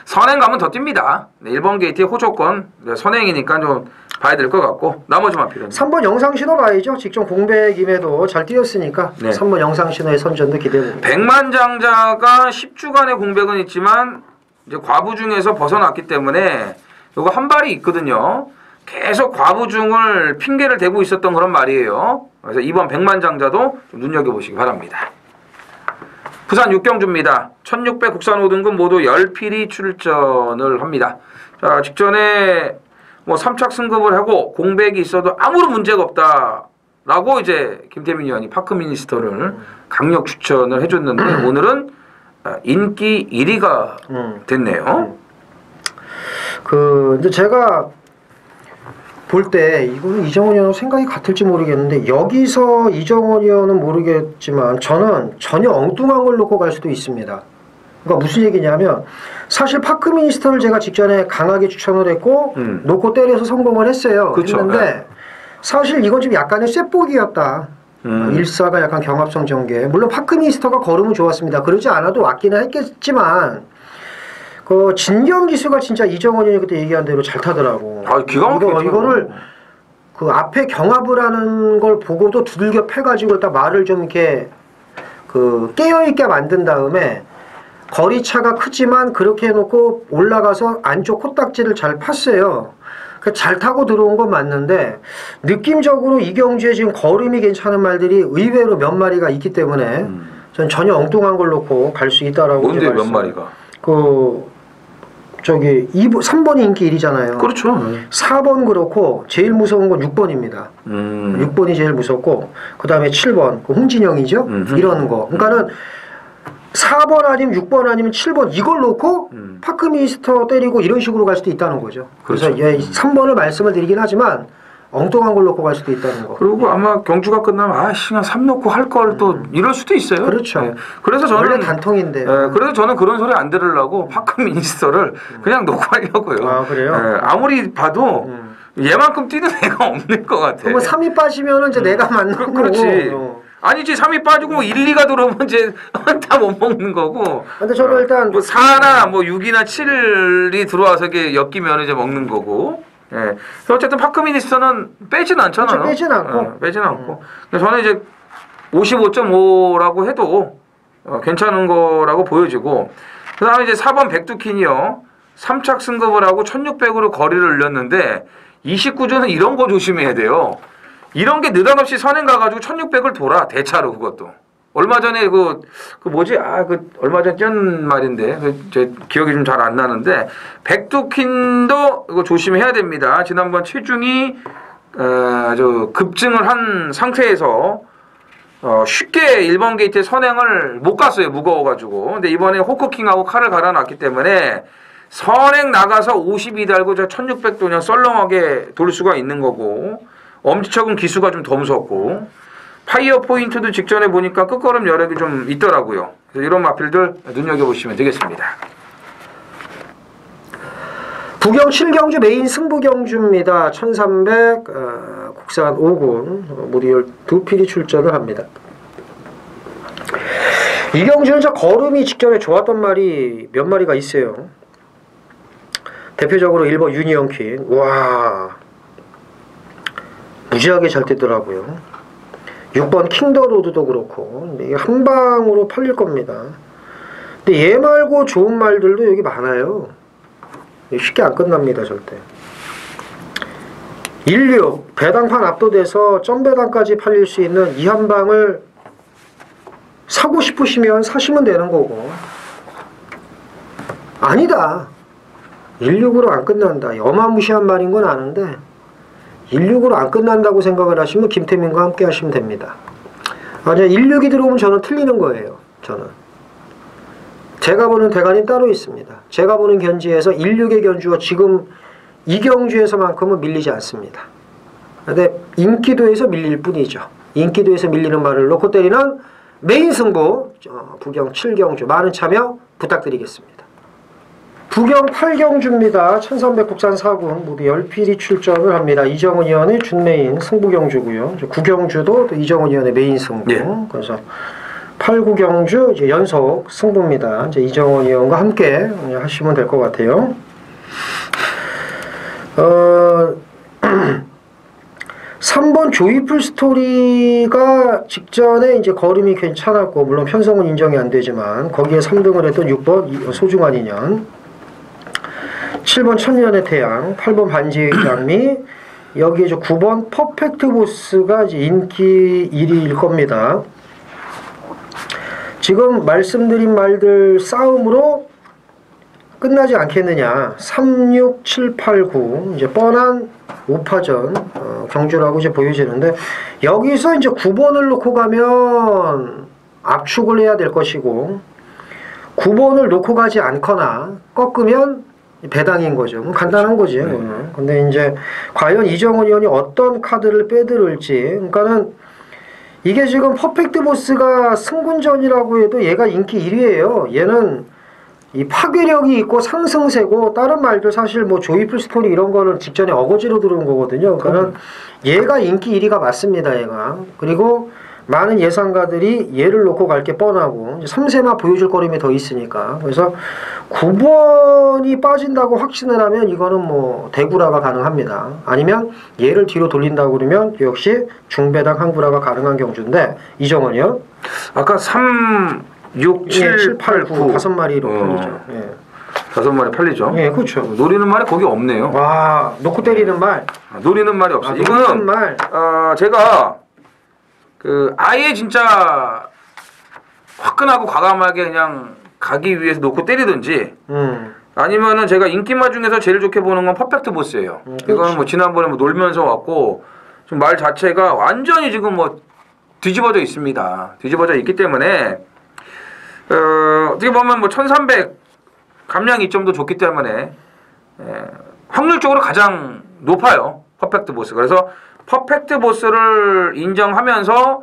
Speaker 1: 선행 가면 더 뜁니다. 네, 1번 게이트의 호조권 네, 선행이니까 좀 봐야 될 것 같고 나머지만 필요합니다.
Speaker 2: 3번 영상 신호 봐야죠. 직전 공백임에도 잘 뛰었으니까
Speaker 1: 네.
Speaker 2: 3번 영상 신호의 선전도 기대됩니다.
Speaker 1: 백만장자가 10주간의 공백은 있지만 이제 과부중에서 벗어났기 때문에 요거 한 발이 있거든요. 계속 과부중을 핑계를 대고 있었던 그런 말이에요. 그래서 이번 백만장자도 좀 눈여겨보시기 바랍니다. 부산 육경주입니다. 1600 국산 5등급 모두 10필이 출전을 합니다. 자, 직전에 뭐 3착 승급을 하고 공백이 있어도 아무런 문제가 없다라고 이제 김태민 의원이 파크미니스터를 강력 추천을 해줬는데 오늘은 인기 1위가 됐네요.
Speaker 2: 이제 제가 볼 때 이거는 이정원 의원하고 생각이 같을지 모르겠는데 여기서 이정원 의원은 모르겠지만 저는 전혀 엉뚱한 걸 놓고 갈 수도 있습니다. 그러니까 무슨 얘기냐면 사실 파크미니스터를 제가 직전에 강하게 추천을 했고 놓고 때려서 성공을 했어요.
Speaker 1: 그쵸,
Speaker 2: 했는데
Speaker 1: 네.
Speaker 2: 사실 이건 좀 약간의 쇳보기였다. 일사가 약간 경합성 전개. 물론 파크미니스터가 걸음은 좋았습니다. 그러지 않아도 왔기는 했겠지만 그 진경기수가 진짜 이정원 의원이 그때 얘기한 대로 잘 타더라고.
Speaker 1: 아, 기가 막히죠.
Speaker 2: 이거를 그 앞에 경합을 하는 걸 보고도 두들겨 패가지고 딱 말을 좀 이렇게 그 깨어있게 만든 다음에 거리차가 크지만 그렇게 해놓고 올라가서 안쪽 코딱지를 잘 팠어요. 잘 타고 들어온 건 맞는데 느낌적으로 이경주의 지금 걸음이 괜찮은 말들이 의외로 몇 마리가 있기 때문에 전 전혀 엉뚱한 걸 놓고 갈 수 있다라고.
Speaker 1: 뭔데 몇 마리가?
Speaker 2: 저기 3번이 인기 1위잖아요.
Speaker 1: 그렇죠.
Speaker 2: 4번 그렇고 제일 무서운 건 6번입니다. 6번이 제일 무섭고 그 다음에 7번 그 홍진영이죠. 이런 거. 그러니까는 4번 아니면 6번 아니면 7번 이걸 놓고 파크미니스터 때리고 이런 식으로 갈 수도 있다는 거죠.
Speaker 1: 그렇죠.
Speaker 2: 그래서 3번을 말씀을 드리긴 하지만 엉뚱한 걸 놓고 갈 수도 있다는 거.
Speaker 1: 그리고 아마 경주가 끝나면 그냥 3 놓고 할 걸 또 이럴 수도 있어요.
Speaker 2: 그렇죠.
Speaker 1: 네. 그래서 저는
Speaker 2: 원래 단통인데.
Speaker 1: 그래서 저는 그런 소리 안 들으려고 파크미니스터를 그냥 놓고 하려고요.
Speaker 2: 아, 그래요?
Speaker 1: 아무리 봐도 얘만큼 뛰는 애가 없는 것 같아.
Speaker 2: 그럼 3위 빠지면은 이제 내가 맞는 거고.
Speaker 1: 그렇지. 아니지 3위 빠지고 1, 2가 들어오면 이제 다 못 먹는 거고.
Speaker 2: 근데 저는 일단
Speaker 1: 뭐 4나 뭐 6이나 7이 들어와서 이게 엮이면 이제 먹는 거고. 예. 어쨌든 파크미니스터는 빼진 않잖아요.
Speaker 2: 그렇죠, 빼진 않고.
Speaker 1: 빼진 않고. 그래서 저는 이제 55.5라고 해도 괜찮은 거라고 보여지고. 그 다음에 이제 4번 백두킨이요. 3착 승급을 하고 1600으로 거리를 올렸는데 29주는 이런 거 조심해야 돼요. 이런 게 느닷없이 선행 가가지고 1600을 돌아. 대차로 그것도. 얼마 전에 얼마 전에 뛰었는 말인데 제 기억이 좀 잘 안 나는데 백두킨도 이거 조심해야 됩니다. 지난번 체중이 아주 급증을 한 상태에서 쉽게 1번 게이트에 선행을 못 갔어요. 무거워가지고. 근데 이번에 호크킹하고 칼을 갈아놨기 때문에 선행 나가서 52 달고 저 1600도 그냥 썰렁하게 돌 수가 있는 거고 엄지척은 기수가 좀 더 무섭고 파이어 포인트도 직전에 보니까 끝걸음 여력이 좀 있더라고요. 그래서 이런 마필들 눈여겨보시면 되겠습니다.
Speaker 2: 부경 7경주 메인 승부경주입니다. 1300 국산 5군 모두 12필이 출전을 합니다. 이 경주는 저 걸음이 직전에 좋았던 말이 몇 마리가 있어요. 대표적으로 1번 유니언퀸. 와 무지하게 잘 뛰더라고요. 6번 킹더로드도 그렇고 이게 한 방으로 팔릴 겁니다. 근데 얘 말고 좋은 말들도 여기 많아요. 쉽게 안 끝납니다. 절대. 16 배당판 압도돼서 점배당까지 팔릴 수 있는 이 한 방을 사고 싶으시면 사시면 되는 거고 아니다. 16으로 안 끝난다. 어마무시한 말인 건 아는데 16으로 안 끝난다고 생각을 하시면 김태민과 함께 하시면 됩니다. 아니야 16이 들어오면 저는 틀리는 거예요. 저는 제가 보는 대관이 따로 있습니다. 제가 보는 견지에서 16의 견주가 지금 이 경주에서만큼은 밀리지 않습니다. 근데 인기도에서 밀릴 뿐이죠. 인기도에서 밀리는 말을 놓고 때리는 메인 승부 부경 7경주 많은 참여 부탁드리겠습니다. 부경 8경주입니다. 1300 국산 4군 모두 10필이 출전을 합니다. 이정은 의원의 준메인 승부경주고요. 9경주도 또 이정은 의원의 메인 승부.
Speaker 1: 예.
Speaker 2: 그래서 8, 9경주 이제 연속 승부입니다. 이제 이정원 의원과 함께 하시면 될 것 같아요. 3번 조이풀 스토리가 직전에 이제 걸음이 괜찮았고, 물론 편성은 인정이 안 되지만, 거기에 3등을 했던 6번 소중한 인연, 7번 천년의 태양, 8번 반지의 장미, 여기에 이제 9번 퍼펙트 보스가 이제 인기 1위일 겁니다. 지금 말씀드린 말들 싸움으로 끝나지 않겠느냐. 3, 6, 7, 8, 9 이제 뻔한 5파전 경주라고 이제 보여지는데, 여기서 이제 9번을 놓고 가면 압축을 해야 될 것이고, 9번을 놓고 가지 않거나 꺾으면 배당인 거죠. 뭐 간단한 거지. 근데 이제 과연 이정원 의원이 어떤 카드를 빼들을지. 그러니까는 이게 지금 퍼펙트 보스가 승군전이라고 해도 얘가 인기 1위예요. 얘는 이 파괴력이 있고 상승세고, 다른 말들 사실 뭐 조이풀 스토리 이런 거는 직전에 어거지로 들어온 거거든요. 그러니까는 얘가 인기 1위가 맞습니다. 얘가. 그리고 많은 예상가들이 얘를 놓고 갈 게 뻔하고, 이제 3세나 보여줄 거림이 더 있으니까. 그래서 9번이 빠진다고 확신을 하면 이거는 뭐 대구라가 가능합니다. 아니면 얘를 뒤로 돌린다고 그러면 역시 중배당 항구라가 가능한 경주인데, 이정원이요?
Speaker 1: 아까 3, 6, 7, 8, 9
Speaker 2: 다섯 마리로 팔리죠. 예.
Speaker 1: 5마리 팔리죠.
Speaker 2: 예, 그렇죠.
Speaker 1: 노리는 말이 거기 없네요.
Speaker 2: 와, 놓고 때리는 말.
Speaker 1: 노리는 말이 없어요. 이거는
Speaker 2: 노리는 말.
Speaker 1: 제가 아예 진짜 화끈하고 과감하게 그냥 가기 위해서 놓고 때리든지, 아니면은 제가 인기마 중에서 제일 좋게 보는 건 퍼펙트 보스예요. 이거는 뭐 지난번에 뭐 놀면서 왔고, 좀 말 자체가 완전히 지금 뭐 뒤집어져 있습니다. 뒤집어져 있기 때문에 어떻게 보면 뭐 1300 감량 이점도 좋기 때문에 확률적으로 가장 높아요. 퍼펙트 보스. 그래서 퍼펙트 보스를 인정하면서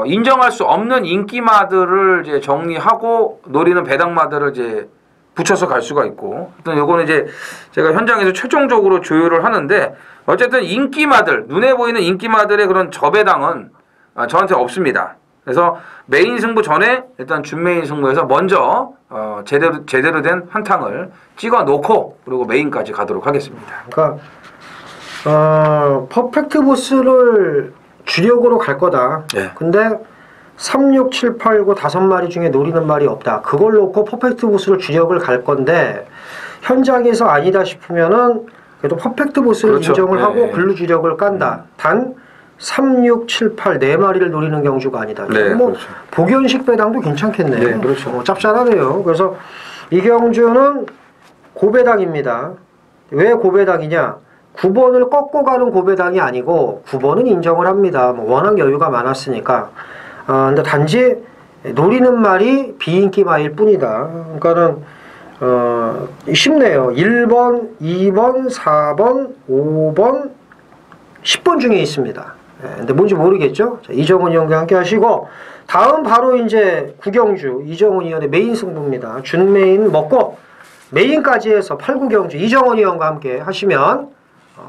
Speaker 1: 인정할 수 없는 인기마들을 이제 정리하고 노리는 배당마들을 이제 붙여서 갈 수가 있고, 어떤 요거는 이제 제가 현장에서 최종적으로 조율을 하는데, 어쨌든 인기마들, 눈에 보이는 인기마들의 그런 저배당은 저한테 없습니다. 그래서 메인 승부 전에 일단 준메인 승부에서 먼저 제대로 된 한탕을 찍어 놓고, 그리고 메인까지 가도록 하겠습니다.
Speaker 2: 그러니까 퍼펙트 보스를 주력으로 갈 거다.
Speaker 1: 네.
Speaker 2: 근데 3, 6, 7, 8, 9 5마리 중에 노리는 말이 없다. 그걸 놓고 퍼펙트 보스를 주력을 갈 건데, 현장에서 아니다 싶으면은 그래도 퍼펙트 보스를
Speaker 1: 그렇죠.
Speaker 2: 인정을 하고
Speaker 1: 네.
Speaker 2: 글루 주력을 깐다. 단 3, 6, 7, 8 4마리를 노리는 경주가 아니다.
Speaker 1: 네,
Speaker 2: 뭐
Speaker 1: 그렇죠.
Speaker 2: 복연식 배당도 괜찮겠네.
Speaker 1: 네, 그렇죠.
Speaker 2: 짭짤하네요. 그래서 이 경주는 고배당입니다. 왜 고배당이냐? 9번을 꺾고 가는 고배당이 아니고 9번은 인정을 합니다. 뭐 워낙 여유가 많았으니까. 근데 단지 노리는 말이 비인기마일 뿐이다. 그러니까는 쉽네요. 1번, 2번, 4번, 5번, 10번 중에 있습니다. 근데 뭔지 모르겠죠? 자, 이정훈 의원과 함께 하시고, 다음 바로 이제 구경주 이정훈 의원의 메인 승부입니다. 준 메인 먹고 메인까지 해서 8, 9경주 이정훈 의원과 함께 하시면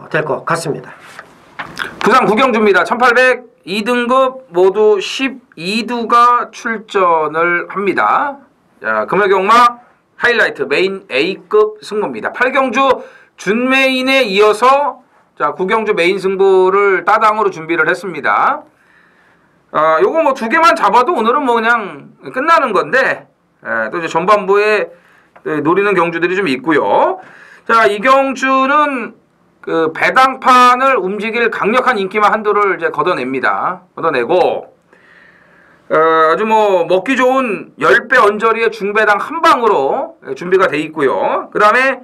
Speaker 2: 될 것 같습니다.
Speaker 1: 부산 구경주입니다. 1800 2등급 모두 12두가 출전을 합니다. 자, 금요경마 하이라이트 메인 A급 승부입니다. 8경주 준메인에 이어서 자, 9경주 메인 승부를 따당으로 준비를 했습니다. 요거 뭐 2개만 잡아도 오늘은 뭐 그냥 끝나는 건데, 또 이제 전반부에 노리는 경주들이 좀 있고요. 자, 이 경주는 그 배당판을 움직일 강력한 인기만 한도를 이제 걷어냅니다. 걷어내고 아주 뭐 먹기 좋은 10배 언저리의 중배당 한 방으로 준비가 돼 있고요. 그 다음에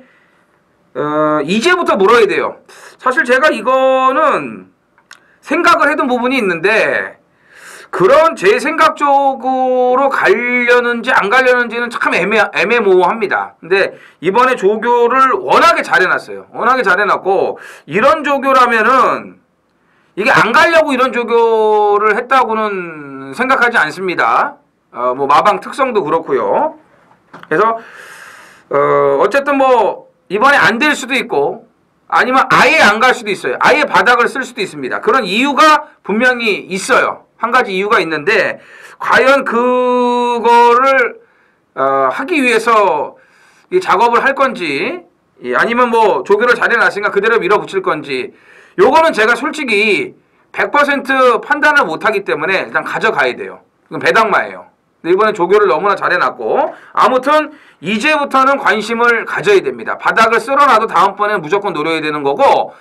Speaker 1: 이제부터 물어야 돼요. 사실 제가 이거는 생각을 해둔 부분이 있는데, 그런 제 생각 쪽으로 가려는지 안 가려는지는 참 애매모호합니다. 근데 이번에 조교를 워낙에 잘해놨어요. 워낙에 잘해놨고, 이런 조교라면은 이게 안 가려고 이런 조교를 했다고는 생각하지 않습니다. 뭐 마방 특성도 그렇고요. 그래서 어쨌든 뭐 이번에 안 될 수도 있고, 아니면 아예 안 갈 수도 있어요. 아예 바닥을 쓸 수도 있습니다. 그런 이유가 분명히 있어요. 한 가지 이유가 있는데 과연 그거를 하기 위해서 이 작업을 할 건지 아니면 뭐 조교를 잘해놨으니까 그대로 밀어붙일 건지 요거는 제가 솔직히 100% 판단을 못하기 때문에 일단 가져가야 돼요. 이건 배당마예요. 근데 이번에 조교를 너무나 잘해놨고 아무튼 이제부터는 관심을 가져야 됩니다. 바닥을 쓸어놔도 다음번에는 무조건 노려야 되는 거고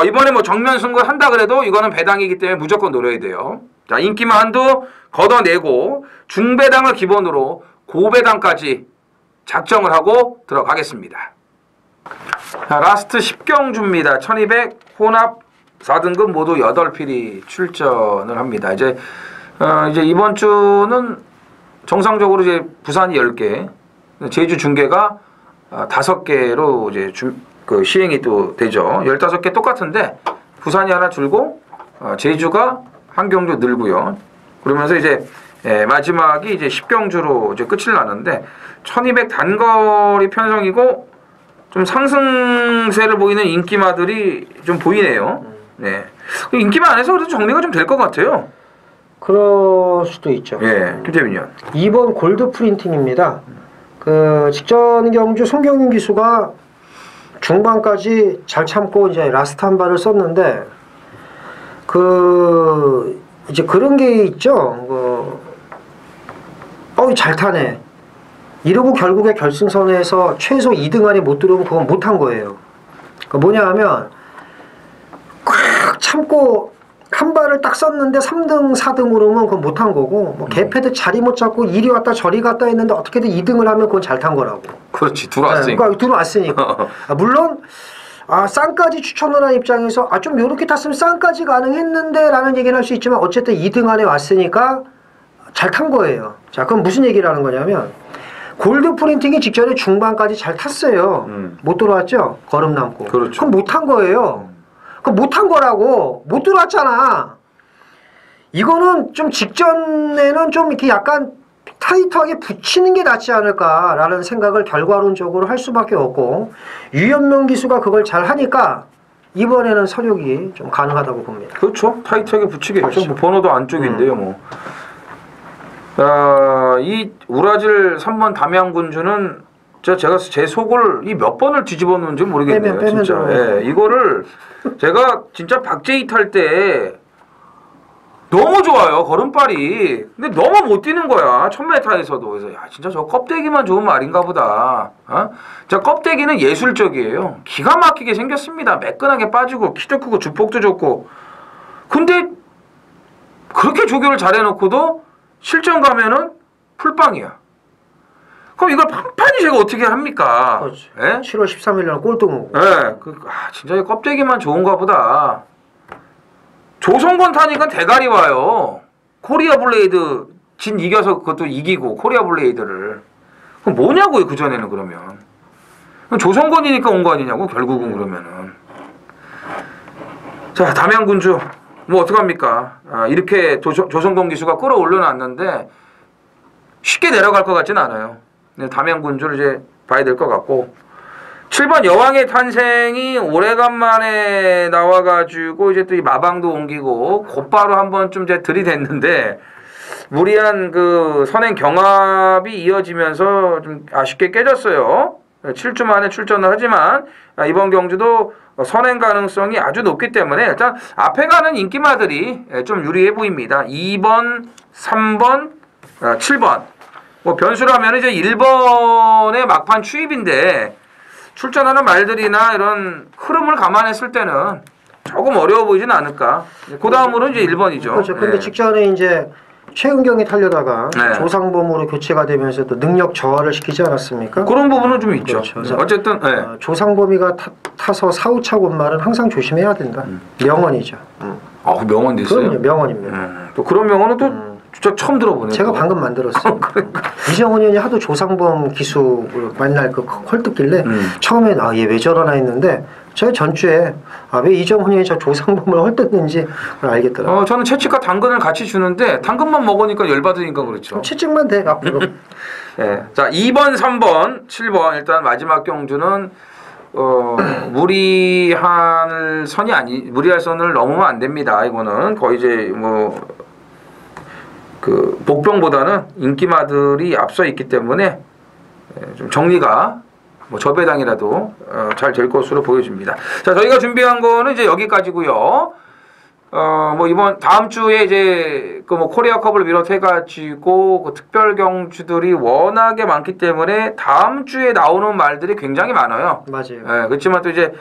Speaker 1: 이번에 뭐 정면 승부를 한다 그래도 이거는 배당이기 때문에 무조건 노려야 돼요. 자, 인기만 한도 걷어내고 중배당을 기본으로 고배당까지 작정을 하고 들어가겠습니다. 자, 라스트 10경주입니다. 1200 혼합 4등급 모두 8필이 출전을 합니다. 이제 이번 주는 정상적으로 이제 부산이 10개, 제주 중계가 5개로 이제 시행이 또 되죠. 15개 똑같은데 부산이 하나 줄고 제주가 한 경주 늘고요. 그러면서 이제 마지막이 이제 10경주로 이제 끝을 나는데 1200 단거리 편성이고 좀 상승세를 보이는 인기마들이 좀 보이네요. 네. 인기마 안에서 그래도 정리가 좀 될 것 같아요.
Speaker 2: 그럴 수도 있죠.
Speaker 1: 예, 김재민이요.
Speaker 2: 2번 골드 프린팅입니다. 그 직전 경주 송경윤 기수가 중반까지 잘 참고 이제 라스트 한 발을 썼는데 이제 그런 게 있죠. 잘 타네. 이러고 결국에 결승선에서 최소 2등 안에 못 들어오면 그건 못한 거예요. 그러니까 뭐냐 하면 꽉 참고 한 발을 딱 썼는데 3등, 4등으로면 그건 못한 거고 뭐 개패드 자리 못 잡고 이리 왔다 저리 갔다 했는데 어떻게든 2등을 하면 그건 잘 탄 거라고.
Speaker 1: 그렇지. 들어왔으니까.
Speaker 2: 네, 그러니까 들어왔으니까. 물론 쌍까지 추천을 한 입장에서 좀 요렇게 탔으면 쌍까지 가능했는데 라는 얘기는 할 수 있지만 어쨌든 2등 안에 왔으니까 잘 탄 거예요. 자, 그럼 무슨 얘기를 하는 거냐면 골드 프린팅이 직전에 중반까지 잘 탔어요. 못 들어왔죠? 걸음 남고.
Speaker 1: 그렇죠.
Speaker 2: 그럼 못한 거예요. 그럼 못한 거라고. 못 들어왔잖아. 이거는 좀 직전에는 좀 이렇게 약간 타이트하게 붙이는 게 낫지 않을까라는 생각을 결과론적으로 할 수밖에 없고 유현명 기수가 그걸 잘 하니까 이번에는 서력이 좀 가능하다고 봅니다.
Speaker 1: 그렇죠. 타이트하게 붙이겠죠.
Speaker 2: 그렇죠.
Speaker 1: 뭐 번호도 안쪽인데요, 뭐. 이 우라질 3번 담양군주는 제가 제 속을 몇 번을 뒤집었는지 모르겠네요.
Speaker 2: 빼면
Speaker 1: 진짜. 예, 이거를 제가 진짜 박제이 탈 때 너무 좋아요. 걸음발이. 근데 너무 못 뛰는 거야. 1000m에서도. 그래서 진짜 저 껍데기만 좋은 말인가 보다. 저 껍데기는 예술적이에요. 기가 막히게 생겼습니다. 매끈하게 빠지고 키도 크고 주폭도 좋고. 근데 그렇게 조교를 잘해놓고도 실전 가면은 풀빵이야. 그럼 이걸 판판이 제가 어떻게 합니까?
Speaker 2: 그렇지.
Speaker 1: 예?
Speaker 2: 7월 13일 날 꼴등하고.
Speaker 1: 예. 진짜 이 껍데기만 좋은가 보다. 조성권 타니까 대가리 와요. 코리아 블레이드 진 이겨서 그것도 이기고 코리아 블레이드를. 그럼 뭐냐고요, 그전에는 그러면. 그럼 조성권이니까 온 거 아니냐고, 결국은 그러면은. 자, 담양군주. 뭐 어떡합니까? 이렇게 조성권 기수가 끌어올려 놨는데 쉽게 내려갈 것 같지는 않아요. 담양군주를 이제 봐야 될 것 같고 7번 여왕의 탄생이 오래간만에 나와가지고 이제 또 이 마방도 옮기고 곧바로 한번 좀 이제 들이댔는데 무리한 그 선행 경합이 이어지면서 좀 아쉽게 깨졌어요. 7주 만에 출전을 하지만 이번 경주도 선행 가능성이 아주 높기 때문에 일단 앞에 가는 인기마들이 좀 유리해 보입니다. 2번, 3번, 7번. 뭐 변수라면 이제 1번의 막판 추입인데 출전하는 말들이나 이런 흐름을 감안했을 때는 조금 어려워 보이진 않을까. 그 다음으로는 이제 1번이죠.
Speaker 2: 그렇죠. 근데 직전에 이제 최은경이 타려다가 조상범으로 교체가 되면서 또 능력 저하를 시키지 않았습니까?
Speaker 1: 그런 부분은 좀 있죠.
Speaker 2: 그렇죠.
Speaker 1: 어쨌든
Speaker 2: 조상범이가 타서 사후차 곧말은 항상 조심해야 된다. 명언이죠.
Speaker 1: 명언도 있어요?
Speaker 2: 그럼요. 명언입니다.
Speaker 1: 또 그런 명언은 또 진짜 처음 들어보네요.
Speaker 2: 제가 방금 만들었어요. 이정훈 의원이 하도 조상범 기수를 맨날 헐뜯길래 처음엔 얘 왜 저러나 했는데 제가 전주에 왜 이정훈 의원이 저 조상범을 헐뜯는지 알겠더라고요.
Speaker 1: 저는 채찍과 당근을 같이 주는데 당근만 먹으니까 열받으니까 그렇죠.
Speaker 2: 채찍만 돼 앞으로.
Speaker 1: 네. 자 2번, 3번, 7번 일단 마지막 경주는 무리할 선을 넘으면 안 됩니다. 이거는 거의 이제 뭐 복병보다는 인기마들이 앞서 있기 때문에 좀 정리가 뭐 저배당이라도 잘 될 것으로 보여집니다. 자, 저희가 준비한 거는 이제 여기까지고요. 뭐 이번 다음 주에 이제 그 뭐 코리아컵을 비롯해 가지고 그 특별 경주들이 워낙에 많기 때문에 다음 주에 나오는 말들이 굉장히 많아요.
Speaker 2: 맞아요.
Speaker 1: 예, 그렇지만 또 이제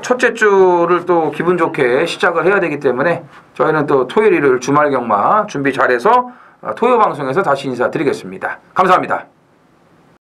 Speaker 1: 첫째 주를 또 기분 좋게 시작을 해야 되기 때문에 저희는 또 토요일 일요일 주말 경마 준비 잘해서 토요 방송에서 다시 인사드리겠습니다. 감사합니다.